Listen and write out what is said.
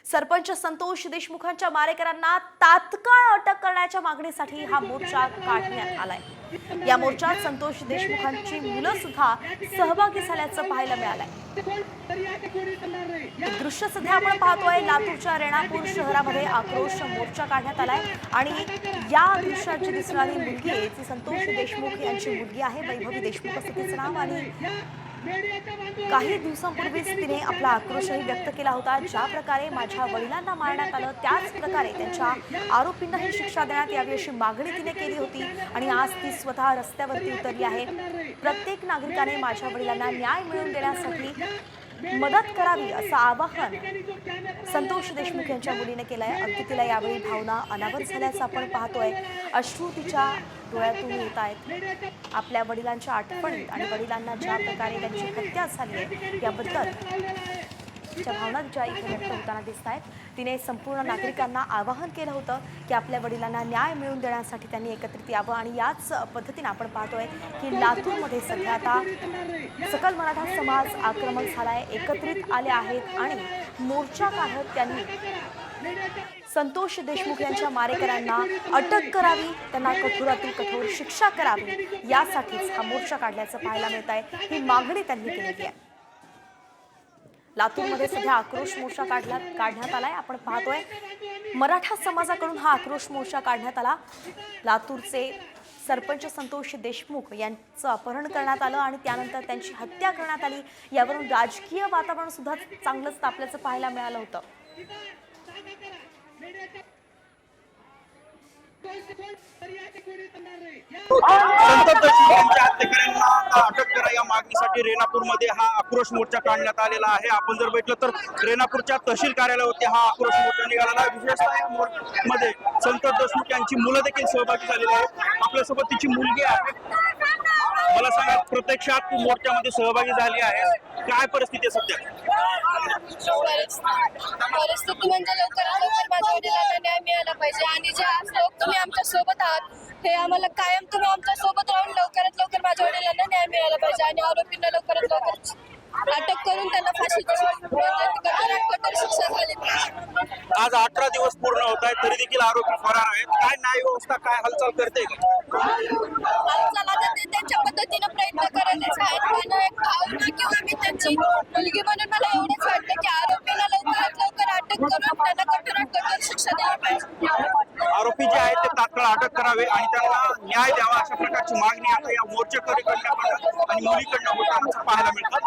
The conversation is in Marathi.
सरपंच संतोष देशमुखांच्या मारेकरांना तात्काळ अटक करण्याच्या मागणीसाठी हा मोर्चा काढण्यात आलाय। या मोर्चात संतोष देशमुखांची मुलं सुद्धा सहभागी झाल्याचं पाहायला मिळालंय। दृश्य सध्या आपण पाहतोय, लातूरच्या रेणापूर शहरामध्ये आक्रोश मोर्चा काढण्यात आलाय आणि या दृश्याची दिसणारी मुलगी आहे ती संतोष देशमुख यांची मुलगी आहे। वैभवी देशमुख असं तिचं नाव आणि काही दिवसांपूर्वीच तिने आपला आक्रोशही व्यक्त केला होता। ज्या प्रकारे माझ्या वडिलांना मारण्यात आलं त्याच प्रकारे त्यांच्या आरोपींनाही शिक्षा देण्यात यावी अशी मागणी तिने केली होती आणि आज ती स्वतः रस्त्यावरती उतरली आहे। प्रत्येक नागरिकाने माझ्या वडिलांना न्याय मिळवून देण्यासाठी मदत करावी असं आवाहन संतोष देशमुख यांच्या मुलीने केलंय। अगदी तिला यावेळी भावना अनावर झाल्याचं आपण पाहतोय। अश्रू तिच्या डोळ्यातून येत आहेत। आपल्या वडिलांच्या आठवणीत आणि वडिलांना ज्या प्रकारे त्यांची हत्या झाली आहे याबद्दल तिच्या भावना तिच्या इथे व्यक्त होताना दिसत आहेत। तिने संपूर्ण नागरिकांना आवाहन केलं होतं की आपल्या वडिलांना न्याय मिळवून देण्यासाठी त्यांनी एकत्रित यावं आणि याच पद्धतीने आपण पाहतोय की लातूरमध्ये सध्या आता सकल मराठा समाज आक्रमक झालाय, एकत्रित आले आहेत आणि मोर्चा काढत त्यांनी संतोष देशमुख यांच्या मारेकरांना अटक करावी, त्यांना कठोरातील कठोर शिक्षा करावी यासाठीच हा मोर्चा काढल्याचं पाहायला मिळत आहे। ही मागणी त्यांनी केलेली आहे। लातूरमध्ये सध्या आक्रोश मोर्चा काढण्यात आलाय। आपण पाहतोय मराठा समाजाकडून हा आक्रोश मोर्चा काढण्यात आला। लातूरचे सरपंच संतोष देशमुख यांचं अपहरण करण्यात आलं आणि त्यानंतर त्यांची हत्या करण्यात आली। यावरून राजकीय वातावरण सुद्धा चांगलंच तापल्याचं पाहायला मिळालं होतं। संतोष देशमुख यांच्या हत्येकऱ्यांना अटक करा या मागणीसाठी रेणापूरमध्ये हा आक्रोश मोर्चा काढण्यात आलेला आहे। आपण जर बघितलं तर रेणापूरच्या तहसील कार्यालयावरती हा आक्रोश मोर्चा निघालेला आहे। विशेषतः या मोर्चामध्ये संतोष देशमुख यांची मुलं देखील सहभागी झालेली आहेत। आपल्यासोबत तिची मुलगी आहे। मला सांगा, प्रत्यक्षात तू मोर्चामध्ये सहभागी झाली आहे, काय परिस्थिती आहे सध्या? परिस्थिती म्हणजे लवकरात लवकर माझ्या वडिलांना न्याय मिळाला पाहिजे आणि जे आज लोक तुम्ही आमच्या सोबत आहात हे आम्हाला कायम तुम्ही आमच्या सोबत राहून लवकरात लवकर माझ्या वडिलांना न्याय मिळाला पाहिजे आणि आरोपींना लवकरात लवकर अटक करून त्यांना फाशीची कठोर शिक्षा झाली पाहिजे। आज 18 दिवस पूर्ण होत आहेत तरी देखील आरोपी फरार आहेत। काय न्याय व्यवस्था काय हालचाल करते का? हालचाल आता ते त्यांच्या पद्धतीने प्रयत्न करायलाच आहेत, पण एक भावना किंवा मी त्यांची मुलगी म्हणून मला एवढंच वाटतं की आरोपीला लवकरात लवकर अटक करून त्यांना कठोरात कठोर शिक्षा द्यायला पाहिजे। आरोपी जे आहेत ते तात्काळ अटक करावे आणि त्यांना न्याय द्यावा अशा प्रकारची मागणी आता या मोर्चेकरीकडनं आणि मुलीकडनं होताना पाहायला मिळतात।